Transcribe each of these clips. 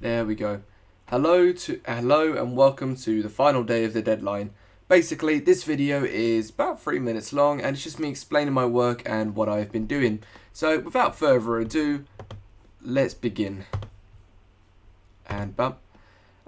There we go. Hello and welcome to the final day of the deadline. Basically, this video is about 3 minutes long and it's just me explaining my work and what I've been doing. So without further ado, let's begin. And bump.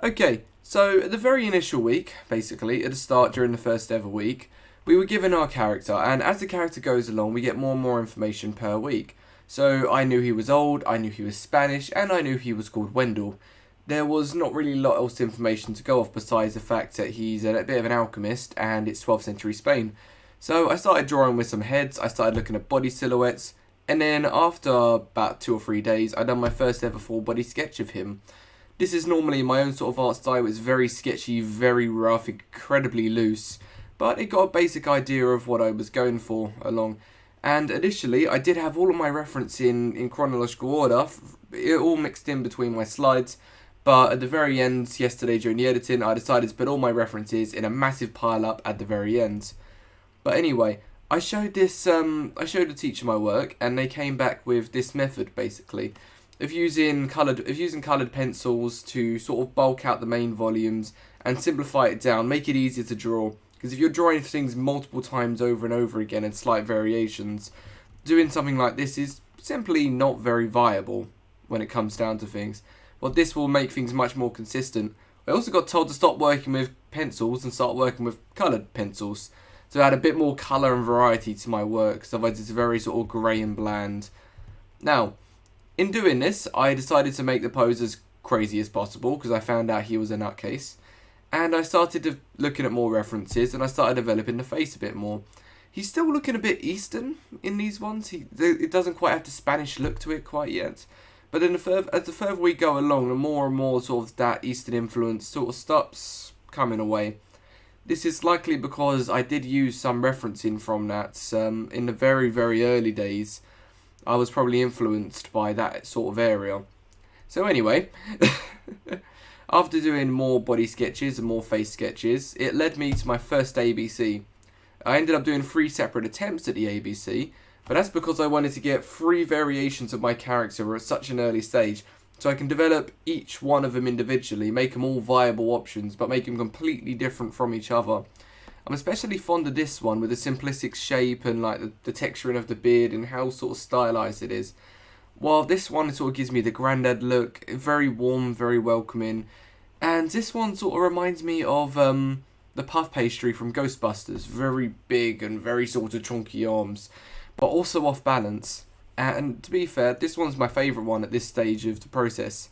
Okay, so at the very initial week, basically, at the start during the first ever week, we were given our character, and as the character goes along, we get more and more information per week. So I knew he was old, I knew he was Spanish, and I knew he was called Wendell. There was not really a lot else information to go off besides the fact that he's a bit of an alchemist and it's 12th century Spain. So I started drawing with some heads, I started looking at body silhouettes, and then after about 2 or 3 days I done my first ever full body sketch of him. This is normally my own sort of art style. It's very sketchy, very rough, incredibly loose, but it got a basic idea of what I was going for along. And initially, I did have all of my reference in chronological order, it all mixed in between my slides, but at the very end, yesterday during the editing, I decided to put all my references in a massive pile up at the very end. But anyway, I showed the teacher my work, and they came back with this method, basically, of using coloured pencils to sort of bulk out the main volumes and simplify it down, make it easier to draw. Because if you're drawing things multiple times over and over again and slight variations, doing something like this is simply not very viable when it comes down to things. Well, this will make things much more consistent. I also got told to stop working with pencils and start working with coloured pencils, to add a bit more colour and variety to my work, because otherwise it's very sort of grey and bland. Now, in doing this, I decided to make the pose as crazy as possible, because I found out he was a nutcase. And I started looking at more references, and I started developing the face a bit more. He's still looking a bit Eastern in these ones. It doesn't quite have the Spanish look to it quite yet. But then as the further we go along, the more and more sort of that Eastern influence sort of stops coming away. This is likely because I did use some referencing from that in the very, very early days. I was probably influenced by that sort of area. So anyway, after doing more body sketches and more face sketches, it led me to my first ABC. I ended up doing 3 separate attempts at the ABC, but that's because I wanted to get 3 variations of my character at such an early stage, so I can develop each one of them individually, make them all viable options, but make them completely different from each other. I'm especially fond of this one with the simplistic shape and like the texturing of the beard and how sort of stylized it is. While this one sort of gives me the grandad look, very warm, very welcoming. And this one sort of reminds me of the puff pastry from Ghostbusters. Very big and very sort of chunky arms, but also off balance. And to be fair, this one's my favourite one at this stage of the process.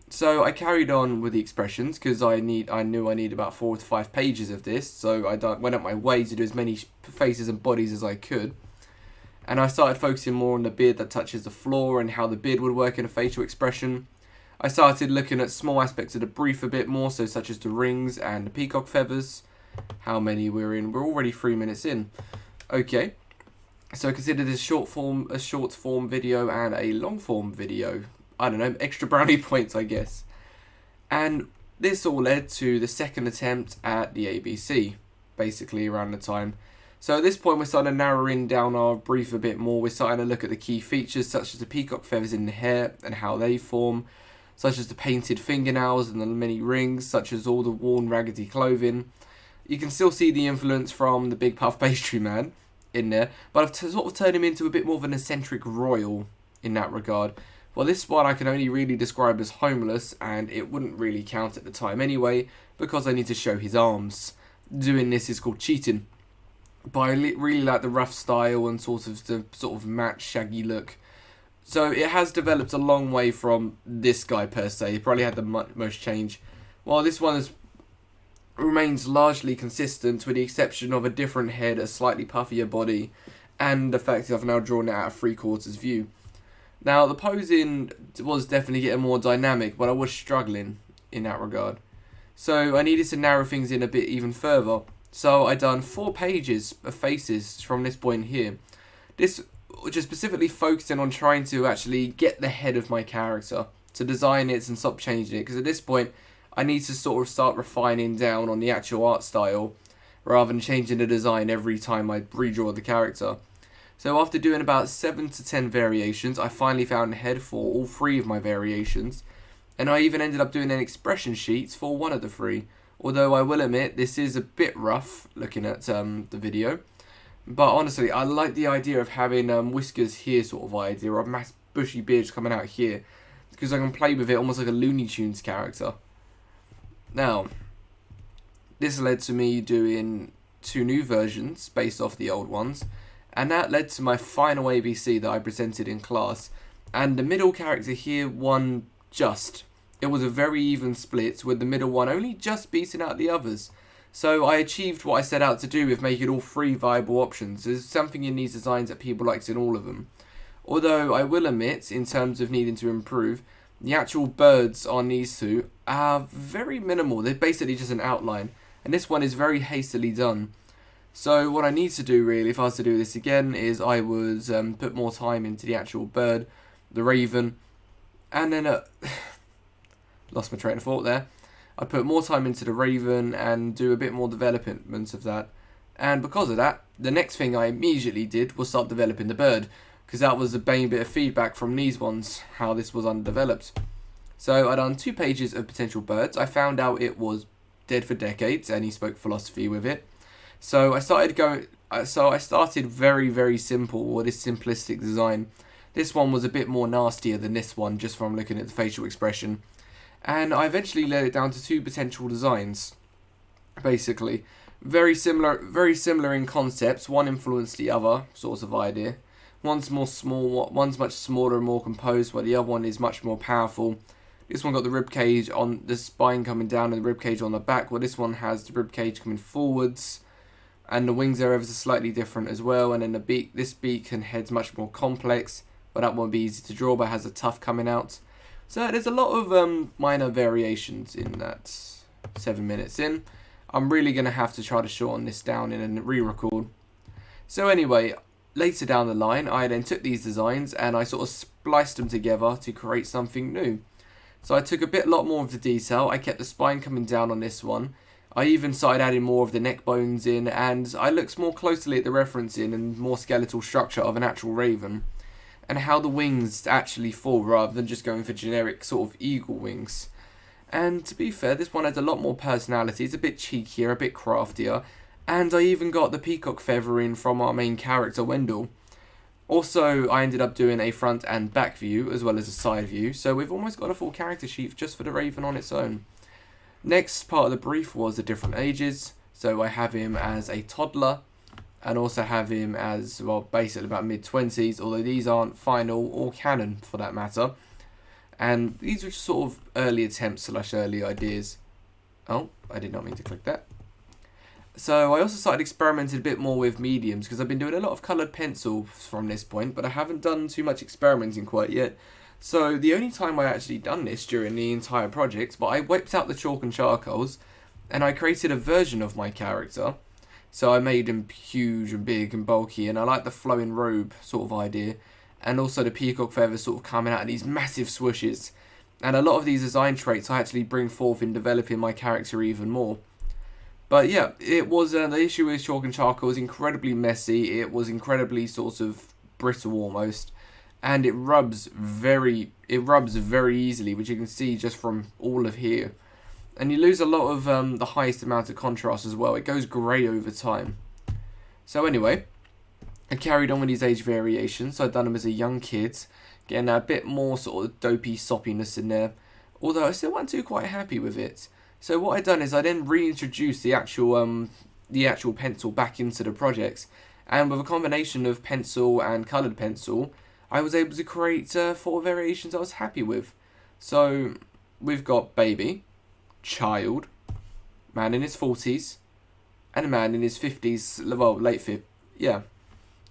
So I carried on with the expressions because I knew I need about 4 to 5 pages of this, so I went out my way to do as many faces and bodies as I could. And I started focusing more on the beard that touches the floor and how the beard would work in a facial expression. I started looking at small aspects of the brief a bit more, so such as the rings and the peacock feathers. How many we're in? We're already 3 minutes in. Okay, so consider this a short form video and a long form video. I don't know, extra brownie points, I guess. And this all led to the second attempt at the ABC, basically around the time. So at this point, we're starting to narrowing down our brief a bit more. We're starting to look at the key features, such as the peacock feathers in the hair and how they form, such as the painted fingernails and the many rings, such as all the worn raggedy clothing. You can still see the influence from the big puff pastry man in there, but I've sort of turned him into a bit more of an eccentric royal in that regard. Well, this one I can only really describe as homeless, and it wouldn't really count at the time anyway, because I need to show his arms. Doing this is called cheating. But I really like the rough style and sort of matte shaggy look. So it has developed a long way from this guy per se. He probably had the most change. While this one remains largely consistent with the exception of a different head, a slightly puffier body, and the fact that I've now drawn it out of 3/4 view. Now, the posing was definitely getting more dynamic, but I was struggling in that regard. So I needed to narrow things in a bit even further. So I done 4 pages of faces from this point here. This just specifically focusing on trying to actually get the head of my character, to design it and stop changing it, because at this point I need to sort of start refining down on the actual art style rather than changing the design every time I redraw the character. So after doing about 7 to 10 variations, I finally found a head for all 3 of my variations. And I even ended up doing an expression sheet for one of the three. Although I will admit, this is a bit rough looking at the video. But honestly, I like the idea of having whiskers here sort of idea, or a mass bushy beard coming out here. Because I can play with it almost like a Looney Tunes character. Now, this led to me doing 2 new versions based off the old ones. And that led to my final ABC that I presented in class. And the middle character here won just. It was a very even split, with the middle one only just beating out the others. So I achieved what I set out to do with making all 3 viable options. There's something in these designs that people liked in all of them. Although I will admit, in terms of needing to improve, the actual birds on these 2 are very minimal. They're basically just an outline. And this one is very hastily done. So what I need to do really, if I was to do this again, is I would put more time into the actual bird, the raven, and then lost my train of thought there. I put more time into the raven and do a bit more development of that. And because of that, the next thing I immediately did was start developing the bird, because that was the main bit of feedback from these ones, how this was undeveloped. So I done 2 pages of potential birds. I found out it was dead for decades, and he spoke philosophy with it. So I started very, very simple, or this simplistic design. This one was a bit more nastier than this one, just from looking at the facial expression. And I eventually let it down to 2 potential designs, basically. Very similar in concepts. One influenced the other, sort of idea. One's much smaller and more composed, while the other one is much more powerful. This one got the rib cage on the spine coming down and the rib cage on the back, while this one has the rib cage coming forwards. And the wings are ever so slightly different as well. And then the beak, this beak and head's much more complex, but that won't be easy to draw, but has a tuft coming out. So there's a lot of minor variations in that 7 minutes in. I'm really going to have to try to shorten this down in a re-record. So anyway, later down the line, I then took these designs and I sort of spliced them together to create something new. So I took a lot more of the detail. I kept the spine coming down on this one. I even started adding more of the neck bones in, and I looked more closely at the referencing and more skeletal structure of an actual raven, and how the wings actually fall rather than just going for generic sort of eagle wings. And to be fair, this one has a lot more personality. It's a bit cheekier, a bit craftier, and I even got the peacock feather in from our main character, Wendell. Also, I ended up doing a front and back view as well as a side view, so we've almost got a full character sheet just for the raven on its own. Next part of the brief was the different ages, so I have him as a toddler, and also have him as, well, basically about mid-20s, although these aren't final or canon for that matter. And these were just sort of early attempts / early ideas. Oh, I did not mean to click that. So I also started experimenting a bit more with mediums, because I've been doing a lot of coloured pencils from this point, but I haven't done too much experimenting quite yet. So the only time I actually done this during the entire project, but I whipped out the chalk and charcoals, and I created a version of my character. So I made him huge and big and bulky, and I like the flowing robe sort of idea, and also the peacock feathers sort of coming out of these massive swooshes. And a lot of these design traits I actually bring forth in developing my character even more. But yeah, it was the issue with chalk and charcoal was incredibly messy. It was incredibly sort of brittle almost, and it rubs very easily, which you can see just from all of here. And you lose a lot of the highest amount of contrast as well. It goes grey over time. So anyway, I carried on with these age variations. So I'd done them as a young kid, getting a bit more sort of dopey soppiness in there. Although I still wasn't too quite happy with it. So what I'd done is I then reintroduced the actual pencil back into the projects. And with a combination of pencil and coloured pencil, I was able to create 4 variations I was happy with. So we've got baby, child, man in his 40s, and a man in his 50s, well,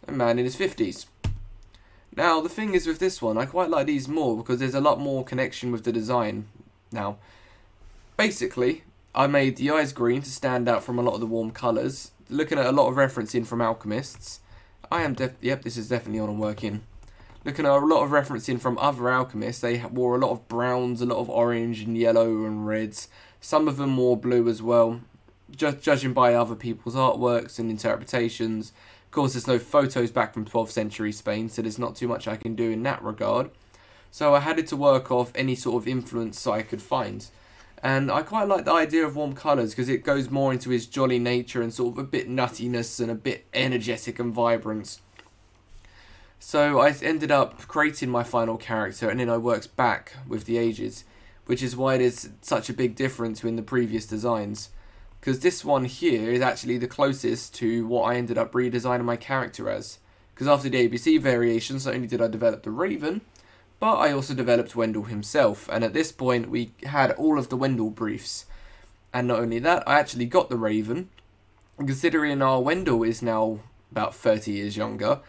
a man in his 50s. Now, the thing is with this one, I quite like these more because there's a lot more connection with the design. Now, basically, I made the eyes green to stand out from a lot of the warm colours. Looking at a lot of referencing from alchemists, this is definitely on and working. Looking at a lot of referencing from other alchemists, they wore a lot of browns, a lot of orange and yellow and reds. Some of them wore blue as well, just judging by other people's artworks and interpretations. Of course, there's no photos back from 12th century Spain, so there's not too much I can do in that regard. So I had to work off any sort of influence I could find. And I quite like the idea of warm colours because it goes more into his jolly nature and sort of a bit nuttiness and a bit energetic and vibrant. So I ended up creating my final character, and then I worked back with the ages, which is why there's such a big difference in the previous designs. Because this one here is actually the closest to what I ended up redesigning my character as. Because after the ABC variations, not only did I develop the Raven, but I also developed Wendell himself, and at this point we had all of the Wendell briefs. And not only that, I actually got the Raven. Considering our Wendell is now about 30 years younger,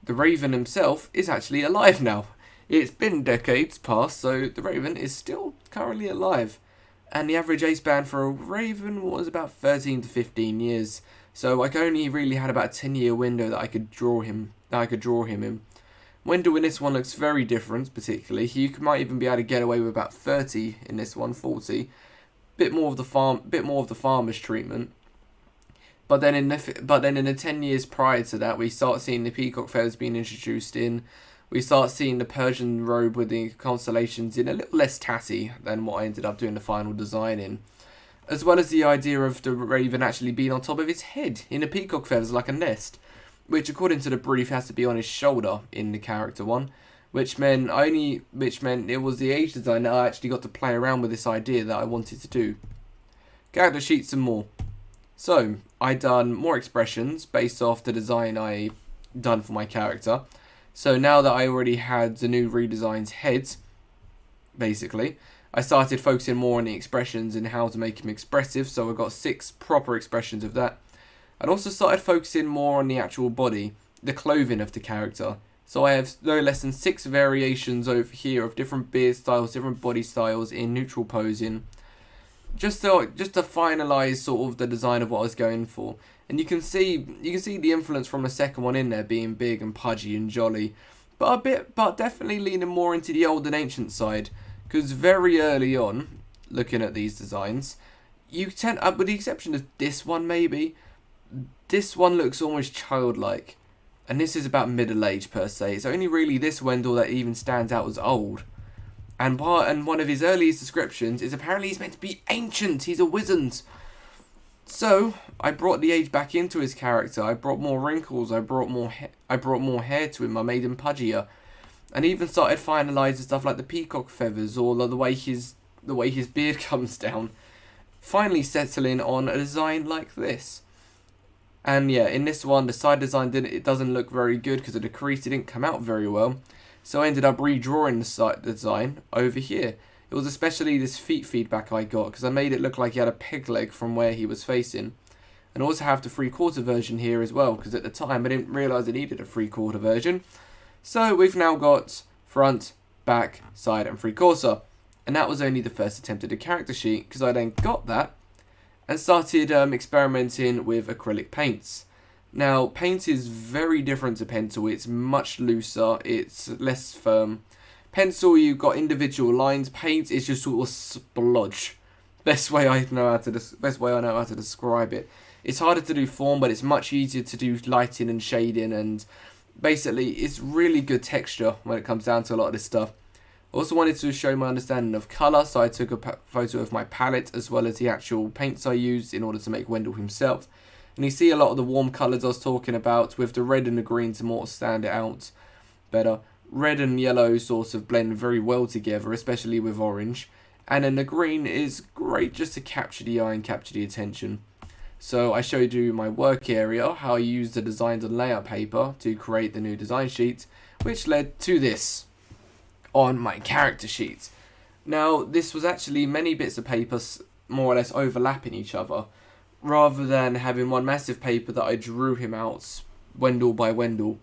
the Raven himself is actually alive now. It's been decades past, so the Raven is still currently alive. And the average age span for a Raven was about 13 to 15 years. So I only really had about a 10-year window that I could draw him in. Wendell in this one looks very different, particularly. He might even be able to get away with about 30 in this one, 40. Bit more of the farmer's treatment. But then in the 10 years prior to that, we start seeing the peacock feathers being introduced in. We start seeing the Persian robe with the constellations in a little less tatty than what I ended up doing the final design in. As well as the idea of the Raven actually being on top of his head in the peacock feathers like a nest, which according to the brief has to be on his shoulder in the character one, which meant it was the age design that I actually got to play around with this idea that I wanted to do. Character sheets and more. So I done more expressions based off the design I done for my character. So now that I already had the new redesigned heads, basically, I started focusing more on the expressions and how to make him expressive, so I got 6 proper expressions of that. I also started focusing more on the actual body, the clothing of the character. So I have no less than 6 variations over here of different beard styles, different body styles in neutral posing. Just to finalise sort of the design of what I was going for. And you can see the influence from the second one in there being big and pudgy and jolly. But definitely leaning more into the old and ancient side. Because very early on, looking at these designs, you tend, with the exception of this one maybe, this one looks almost childlike. And this is about middle age per se. It's only really this Wendell that even stands out as old. And one of his earliest descriptions is apparently he's meant to be ancient. He's a wizard. So I brought the age back into his character. I brought more wrinkles. I brought more hair to him. I made him pudgier, and even started finalising stuff like the peacock feathers or the way his beard comes down. Finally settling on a design like this. And yeah, in this one, the side design doesn't look very good because of the crease. It didn't come out very well. So I ended up redrawing the side design over here. It was especially this feet feedback I got because I made it look like he had a peg leg from where he was facing. And also have the 3/4 version here as well because at the time I didn't realise I needed a 3/4 version. So we've now got front, back, side and 3/4. And that was only the first attempt at the character sheet because I then got that and started experimenting with acrylic paints. Now, paint is very different to pencil. It's much looser. It's less firm. Pencil, you've got individual lines. Paint is just sort of splodge. Best way I know how to describe it. It's harder to do form, but it's much easier to do lighting and shading. And basically, it's really good texture when it comes down to a lot of this stuff. I also wanted to show my understanding of colour, so I took a photo of my palette as well as the actual paints I used in order to make Wendell himself. And you see a lot of the warm colours I was talking about with the red and the green to more stand it out better. Red and yellow sort of blend very well together, especially with orange. And then the green is great just to capture the eye and capture the attention. So I showed you my work area, how I used the designs and layout paper to create the new design sheet, which led to this on my character sheet. Now, this was actually many bits of paper more or less overlapping each other, rather than having one massive paper that I drew him out, Wendell by Wendell.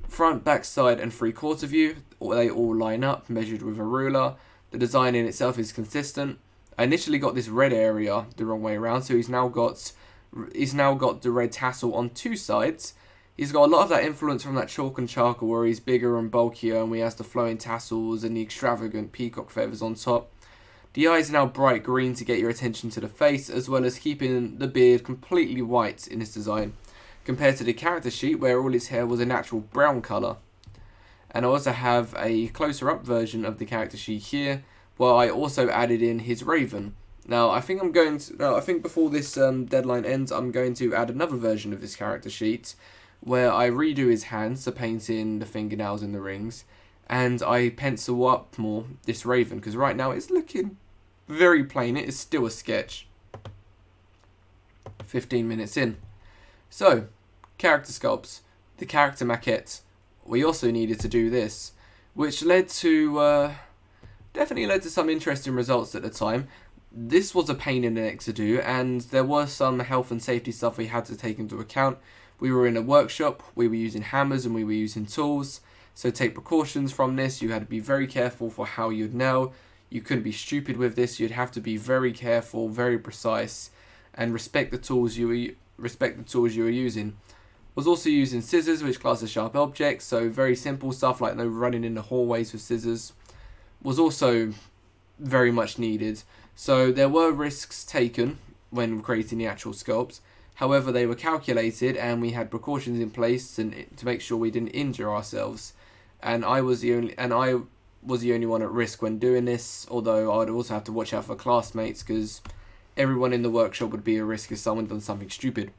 Front, back, side and 3/4 view, they all line up, measured with a ruler. The design in itself is consistent. I initially got this red area the wrong way around, so he's now got the red tassel on 2 sides. He's got a lot of that influence from that chalk and charcoal where he's bigger and bulkier and he has the flowing tassels and the extravagant peacock feathers on top. The eyes are now bright green to get your attention to the face, as well as keeping the beard completely white in this design, compared to the character sheet where all his hair was a natural brown colour. And I also have a closer up version of the character sheet here, where I also added in his raven. Now, I think before this deadline ends, I'm going to add another version of this character sheet, where I redo his hands, so paint in the fingernails and the rings, and I pencil up more this raven, because right now it's looking very plain. It is still a sketch. 15 minutes in. So, character sculpts, the character maquette. We also needed to do this, which definitely led to some interesting results at the time. This was a pain in the neck to do, and there were some health and safety stuff we had to take into account. We were in a workshop, we were using hammers and we were using tools, so take precautions from this. You had to be very careful for how you'd nail. You couldn't be stupid with this. You'd have to be very careful, very precise, and respect the tools you were using. Was also using scissors, which class as sharp objects, so very simple stuff like no running in the hallways with scissors was also very much needed. So there were risks taken when creating the actual sculpts. However, they were calculated and we had precautions in place to make sure we didn't injure ourselves. And I was the only one at risk when doing this, although I'd also have to watch out for classmates because everyone in the workshop would be a risk if someone done something stupid.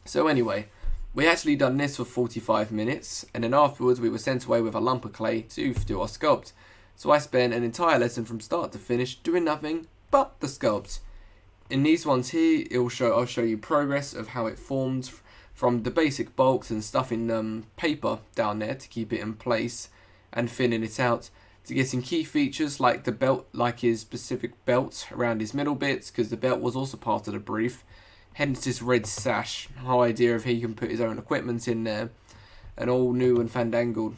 So anyway, we actually done this for 45 minutes, and then afterwards we were sent away with a lump of clay to do our sculpt. So I spent an entire lesson from start to finish doing nothing but the sculpt. In these ones here, I'll show you progress of how it formed from the basic bulks and stuffing paper down there to keep it in place and thinning it out, to getting key features like the belt, like his specific belt around his middle bits, because the belt was also part of the brief. Hence this red sash, the whole idea of he can put his own equipment in there, and all new and fandangled.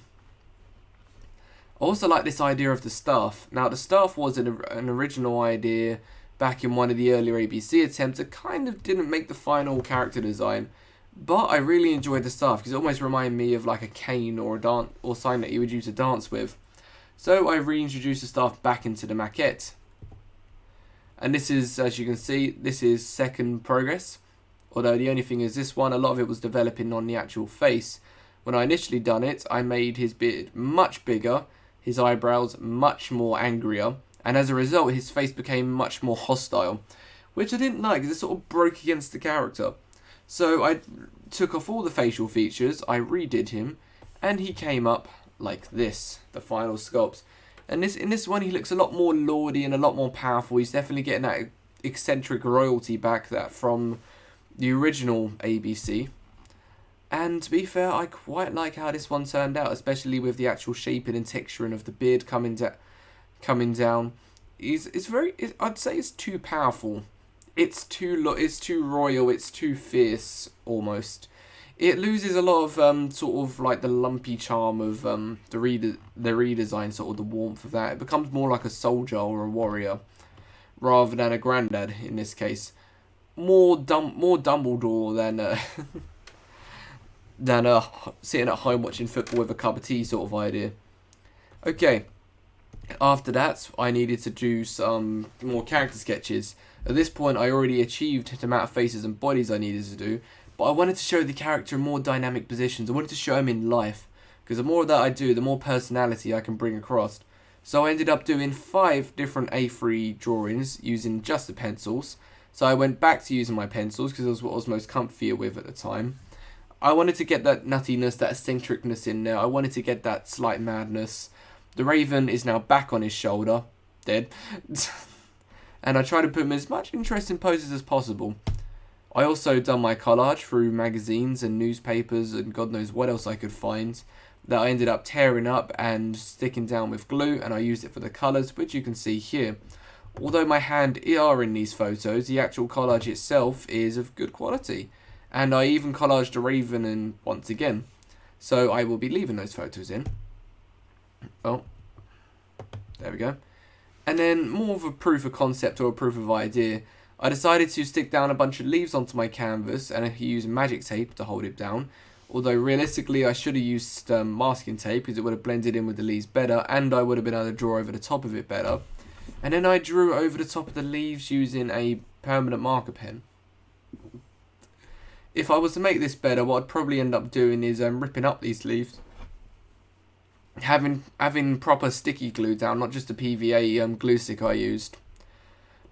I also like this idea of the staff. Now the staff was an original idea back in one of the earlier ABC attempts. It kind of didn't make the final character design, but I really enjoyed the staff because it almost reminded me of like a cane or or sign that you would use to dance with. So I reintroduced the staff back into the maquette. And this is, as you can see, this is second progress. Although the only thing is this one, a lot of it was developing on the actual face. When I initially done it, I made his beard much bigger, his eyebrows much more angrier, and as a result his face became much more hostile, which I didn't like because it sort of broke against the character. So I took off all the facial features, I redid him, and he came up like this, the final sculpt. And in this one he looks a lot more lordy and a lot more powerful. He's definitely getting that eccentric royalty back that from the original ABC. And to be fair, I quite like how this one turned out, especially with the actual shaping and texturing of the beard coming down. I'd say it's too powerful. It's too royal. It's too fierce almost. It loses a lot of sort of like the lumpy charm of the redesign, sort of the warmth of that. It becomes more like a soldier or a warrior rather than a granddad in this case. More Dumbledore than than sitting at home watching football with a cup of tea sort of idea. Okay, after that I needed to do some more character sketches. At this point I already achieved the amount of faces and bodies I needed to do, but I wanted to show the character in more dynamic positions. I wanted to show him in life, because the more that I do, the more personality I can bring across. So I ended up doing 5 different A3 drawings using just the pencils. So I went back to using my pencils because it was what I was most comfier with at the time. I wanted to get that nuttiness, that eccentricness in there. I wanted to get that slight madness. The raven is now back on his shoulder, dead. And I try to put him in as much interesting poses as possible. I also done my collage through magazines and newspapers and God knows what else I could find that I ended up tearing up and sticking down with glue, and I used it for the colours, which you can see here. Although my hand are in these photos, the actual collage itself is of good quality. And I even collaged a raven in once again. So I will be leaving those photos in. Oh, there we go. And then more of a proof of concept or a proof of idea. I decided to stick down a bunch of leaves onto my canvas and use magic tape to hold it down. Although realistically I should have used masking tape because it would have blended in with the leaves better, and I would have been able to draw over the top of it better. And then I drew over the top of the leaves using a permanent marker pen. If I was to make this better, what I'd probably end up doing is ripping up these leaves having proper sticky glue down, not just the PVA glue stick I used.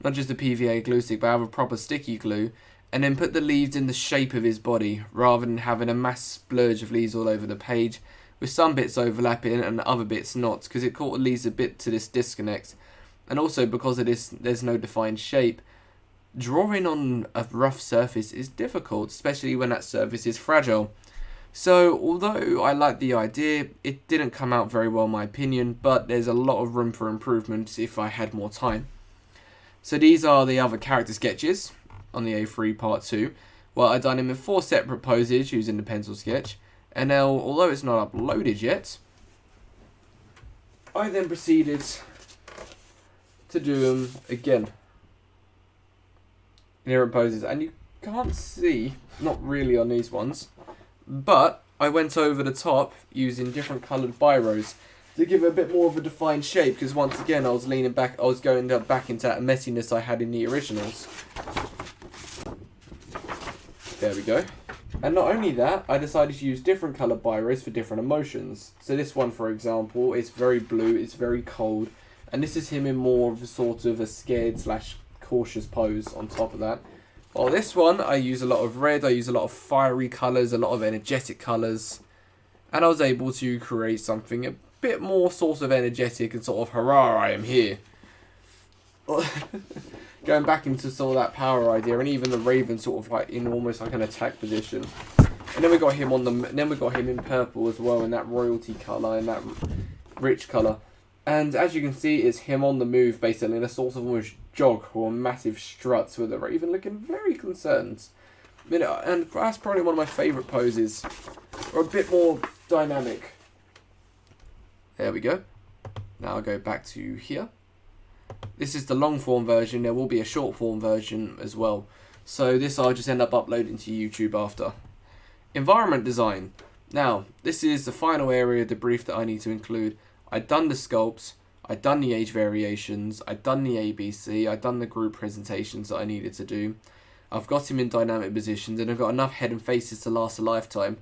Not just the PVA glue stick, but have a proper sticky glue. And then put the leaves in the shape of his body, rather than having a mass splurge of leaves all over the page, with some bits overlapping and other bits not, because it caught leaves a bit to this disconnect. And also because of this, there's no defined shape. Drawing on a rough surface is difficult, especially when that surface is fragile. So, although I like the idea, it didn't come out very well in my opinion, but there's a lot of room for improvement if I had more time. So these are the other character sketches on the A3 Part 2. Well, I've done them in 4 separate poses using the pencil sketch. And now, although it's not uploaded yet, I then proceeded to do them again in different poses. And you can't see, not really on these ones, but I went over the top using different coloured biros to give it a bit more of a defined shape, because once again I was leaning back, I was going back into that messiness I had in the originals. There we go. And not only that, I decided to use different coloured biros for different emotions. So this one, for example, is very blue, it's very cold, and this is him in more of a sort of a scared / cautious pose on top of that. While this one, I use a lot of red, I use a lot of fiery colours, a lot of energetic colours, and I was able to create something a bit more sort of energetic and sort of, hurrah, I am here. Going back into sort of that power idea, and even the Raven sort of like in almost like an attack position. And then we got him in purple as well, in that royalty colour, in that rich colour. And as you can see, it's him on the move, basically, in a sort of almost jog or a massive strut, with the Raven looking very concerned. You know, and that's probably one of my favourite poses, or a bit more dynamic. There we go. Now I'll go back to here. This is the long form version. There will be a short form version as well. So this I'll just end up uploading to YouTube after. Environment design. Now, this is the final area of the brief that I need to include. I've done the sculpts, I've done the age variations, I've done the ABC, I've done the group presentations that I needed to do. I've got him in dynamic positions, and I've got enough head and faces to last a lifetime.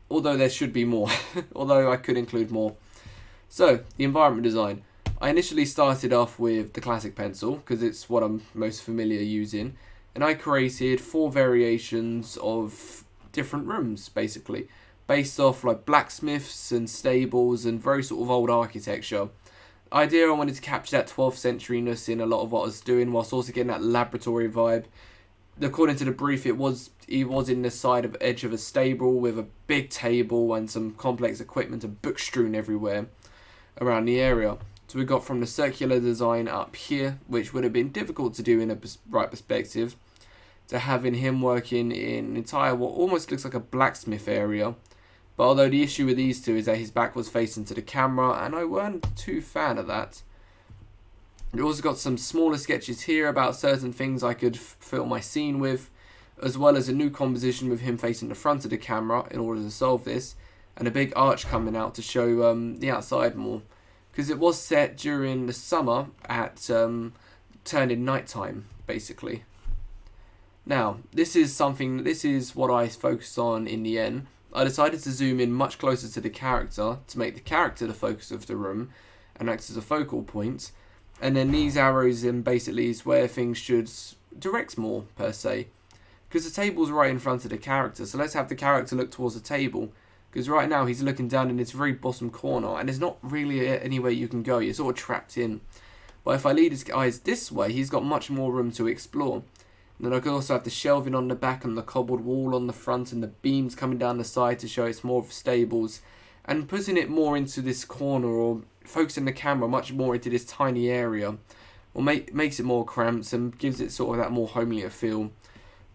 Although there should be more, although I could include more. So, the environment design. I initially started off with the classic pencil, because it's what I'm most familiar using. And I created 4 variations of different rooms, basically, based off like blacksmiths and stables and very sort of old architecture. The idea, I wanted to capture that 12th centuryness in a lot of what I was doing, whilst also getting that laboratory vibe. According to the brief, he was in the edge of a stable with a big table and some complex equipment and books strewn everywhere around the area. So we got from the circular design up here, which would have been difficult to do in a right perspective, to having him working in an entire what almost looks like a blacksmith area. But although the issue with these two is that his back was facing to the camera, and I weren't too fan of that. We also got some smaller sketches here about certain things I could fill my scene with, as well as a new composition with him facing the front of the camera in order to solve this, and a big arch coming out to show the outside more, because it was set during the summer at turning nighttime, basically. Now, this is what I focus on in the end. I decided to zoom in much closer to the character to make the character the focus of the room and act as a focal point. And then these arrows in basically is where things should direct more, per se. Because the table's right in front of the character, so let's have the character look towards the table. Because right now he's looking down in its very bottom corner, and there's not really anywhere you can go, you're sort of trapped in. But if I lead his eyes this way, he's got much more room to explore. And then I could also have the shelving on the back and the cobbled wall on the front and the beams coming down the side to show it's more of stables. And putting it more into this corner, or focusing the camera much more into this tiny area, makes it more cramped and gives it sort of that more homelier feel.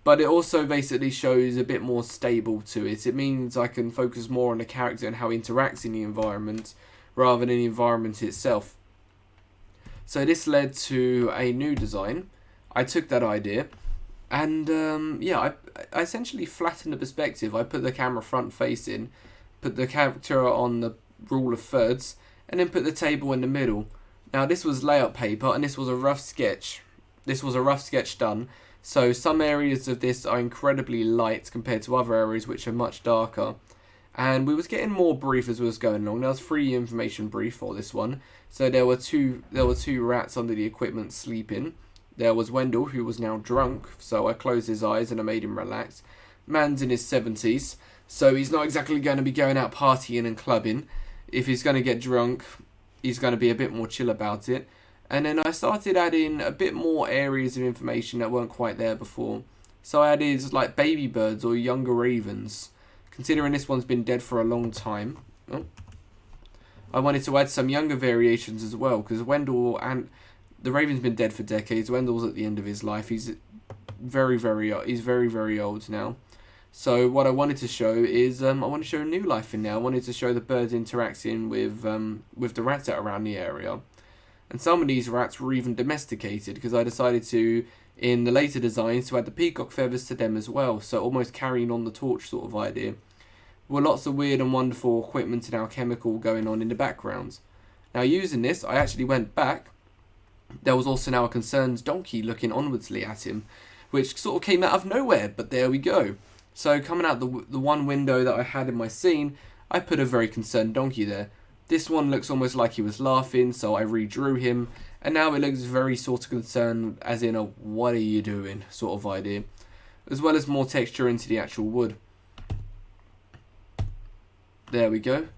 But it also basically shows a bit more stable to it. It means I can focus more on the character and how he interacts in the environment, rather than the environment itself. So this led to a new design. I took that idea, and I essentially flattened the perspective. I put the camera front facing, put the character on the rule of thirds, and then put the table in the middle. Now this was layout paper, and this was a rough sketch. This was a rough sketch done. So some areas of this are incredibly light compared to other areas which are much darker. and we was getting more brief as we was going along. There was 3 information brief for this one. So there were two rats under the equipment sleeping. There was Wendell, who was now drunk, so I closed his eyes and I made him relax. Man's in his 70s, so he's not exactly going to be going out partying and clubbing. If he's going to get drunk, he's going to be a bit more chill about it. And then I started adding a bit more areas of information that weren't quite there before. So I added like baby birds or younger ravens. Considering this one's been dead for a long time, I wanted to add some younger variations as well, because Wendell and the raven's been dead for decades. Wendell's at the end of his life. He's very, very old now. So what I wanted to show is I want to show new life in there. I wanted to show the birds interacting with the rats that are around the area. And some of these rats were even domesticated, because I decided to, in the later designs, to add the peacock feathers to them as well. So almost carrying on the torch sort of idea. With lots of weird and wonderful equipment and alchemical going on in the background. Now using this, I actually went back. There was also now a concerned donkey looking onwardsly at him, which sort of came out of nowhere, but there we go. So coming out the one window that I had in my scene, I put a very concerned donkey there. This one looks almost like he was laughing, so I redrew him, and now it looks very sort of concerned, as in a "what are you doing" sort of idea, as well as more texture into the actual wood. There we go.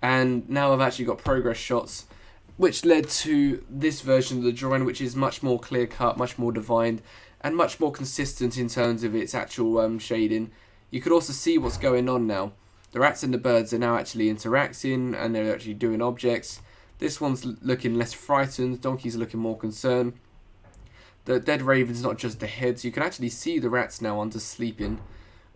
And now I've actually got progress shots, which led to this version of the drawing, which is much more clear cut, much more defined, and much more consistent in terms of its actual shading. You could also see what's going on now. The rats and the birds are now actually interacting, and they're actually doing objects. This one's looking less frightened, Donkey's looking more concerned. The dead raven's not just the heads, you can actually see the rats now under sleeping,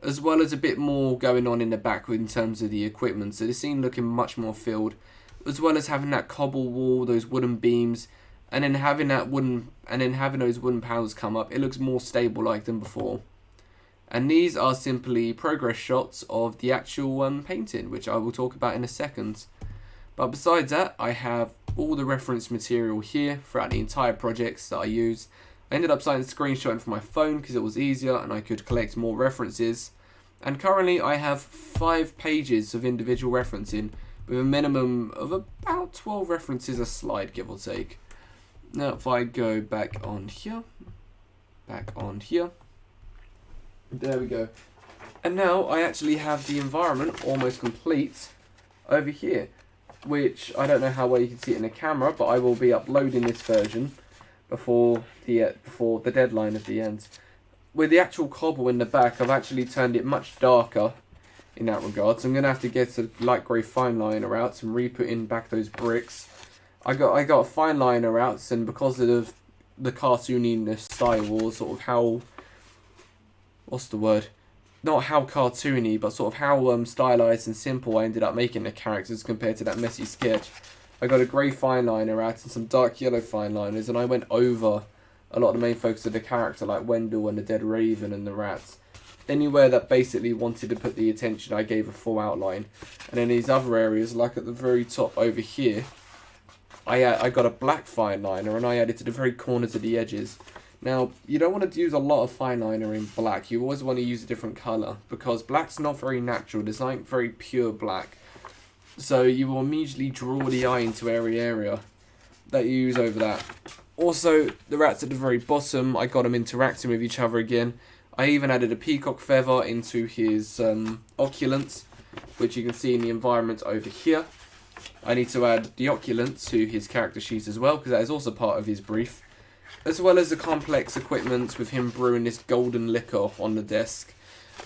as well as a bit more going on in the back in terms of the equipment. So the scene looking much more filled, as well as having that cobble wall, those wooden beams, and then having those wooden panels come up. It looks more stable like than before. And these are simply progress shots of the actual painting, which I will talk about in a second. But besides that, I have all the reference material here throughout the entire projects that I use. I ended up starting screenshotting from my phone because it was easier and I could collect more references. And currently I have 5 pages of individual referencing, with a minimum of about 12 references a slide, give or take. Now if I go back on here, there we go. And now I actually have the environment almost complete over here, which I don't know how well you can see it in the camera, but I will be uploading this version before the deadline at the end. With the actual cobble in the back, I've actually turned it much darker in that regard, so I'm going to have to get a light grey fine liner out and re-put in back those bricks. I got a fine liner out, and because of the cartooniness style, or sort of how, what's the word? Not how cartoony, but sort of how stylized and simple I ended up making the characters compared to that messy sketch. I got a grey fine liner out and some dark yellow fine liners, and I went over a lot of the main focus of the character, like Wendell and the dead raven and the rats. Anywhere that basically wanted to put the attention, I gave a full outline. And in these other areas, like at the very top over here, I got a black fine liner and I added to the very corners of the edges. Now, you don't want to use a lot of fine liner in black. You always want to use a different colour, because black's not very natural. It's not very pure black. So you will immediately draw the eye into every area that you use over that. Also, the rats at the very bottom, I got them interacting with each other again. I even added a peacock feather into his oculents, which you can see in the environment over here. I need to add the oculent to his character sheet as well, because that is also part of his brief. As well as the complex equipment with him brewing this golden liquor on the desk.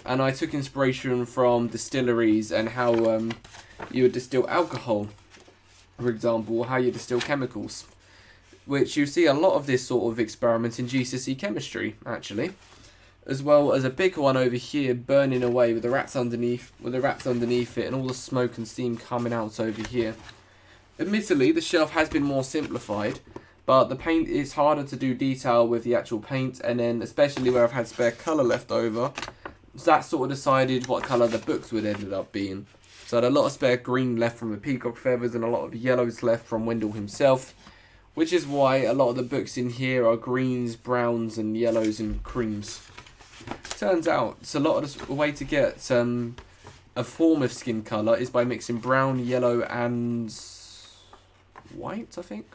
And I took inspiration from distilleries and how you would distill alcohol, for example, how you distill chemicals. Which you see a lot of this sort of experiment in GCSE chemistry, actually. As well as a big one over here burning away with the rats underneath it, and all the smoke and steam coming out over here. Admittedly, the shelf has been more simplified, but the paint is harder to do detail with the actual paint, and then especially where I've had spare colour left over, that sort of decided what colour the books would end up being. So I had a lot of spare green left from the peacock feathers and a lot of yellows left from Wendell himself, which is why a lot of the books in here are greens, browns and yellows and creams. Turns out it's a way to get a form of skin colour is by mixing brown, yellow, and white, I think.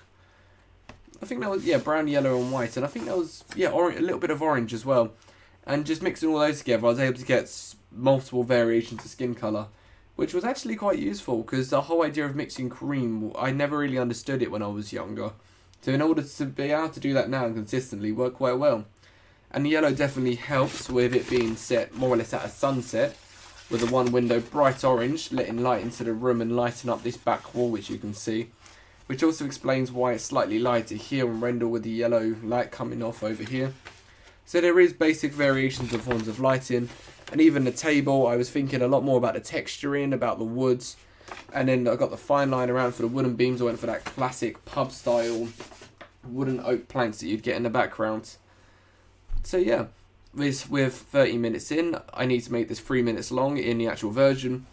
I think that was, yeah, brown, yellow, and white. And I think that was, yeah, a little bit of orange as well. And just mixing all those together, I was able to get multiple variations of skin colour, which was actually quite useful, because the whole idea of mixing cream, I never really understood it when I was younger. So in order to be able to do that now and consistently, worked quite well. And the yellow definitely helps with it being set more or less at a sunset, with the one window bright orange, letting light into the room and lighting up this back wall, which you can see. Which also explains why it's slightly lighter here and rendered with the yellow light coming off over here. So there is basic variations of forms of lighting. And even the table, I was thinking a lot more about the texturing, about the woods. And then I got the fine line around for the wooden beams. I went for that classic pub style wooden oak planks that you'd get in the background. So yeah, with 30 minutes in, I need to make this 3 minutes long in the actual version.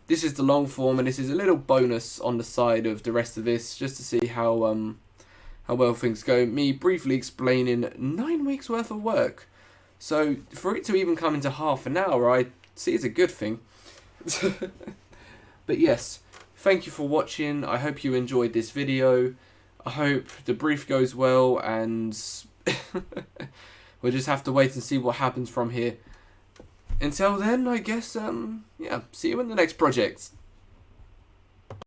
This is the long form, and this is a little bonus on the side of the rest of this, just to see how well things go. Me briefly explaining 9 weeks worth of work. So for it to even come into half an hour, I see it's a good thing. But yes, thank you for watching. I hope you enjoyed this video. I hope the brief goes well, and we'll just have to wait and see what happens from here. Until then, I guess, yeah, see you in the next project.